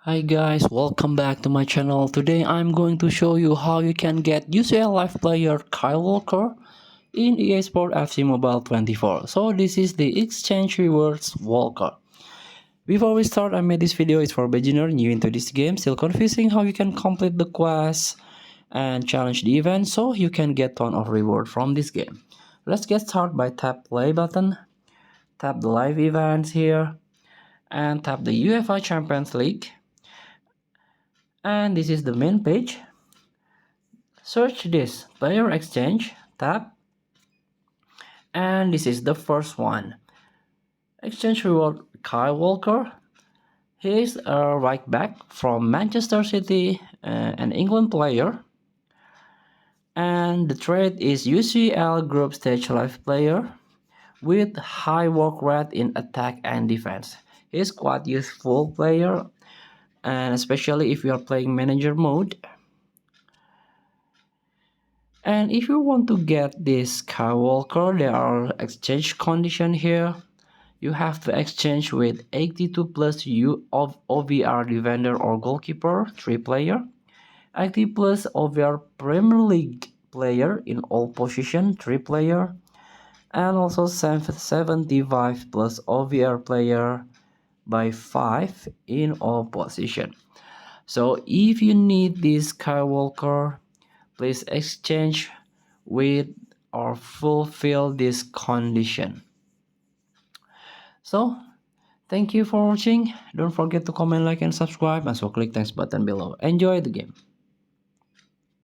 Hi guys, welcome back to my channel. Today I'm going to show you how you can get UCL live player Kyle Walker in EA Sport FC Mobile 24. So this is the exchange rewards Walker. Before we start, I made this video is for beginner new into this game, still confusing how you can complete the quest and challenge the event so you can get ton of reward from this game. Let's get started by tap play button, tap the live events here, and tap the UEFA Champions League. And this is the main page. Search this player exchange, tap, and this is the first one. Exchange reward Kyle Walker. He is a right back from Manchester City, an England player. And the trade is UCL group stage live player with high work rate in attack and defense. He is quite useful player, and especially if you are playing manager mode. And if you want to get this Skywalker, there are exchange condition here. You have to exchange with 82 plus U of OVR defender or goalkeeper, 3 player. 80 plus OVR Premier League player in all position, 3 player. And also 75 plus OVR player by 5 in all position. So if you need this Skywalker, please exchange with or fulfill this condition. So thank you for watching. Don't forget to comment, like, and subscribe, and so click thanks button below. Enjoy the game.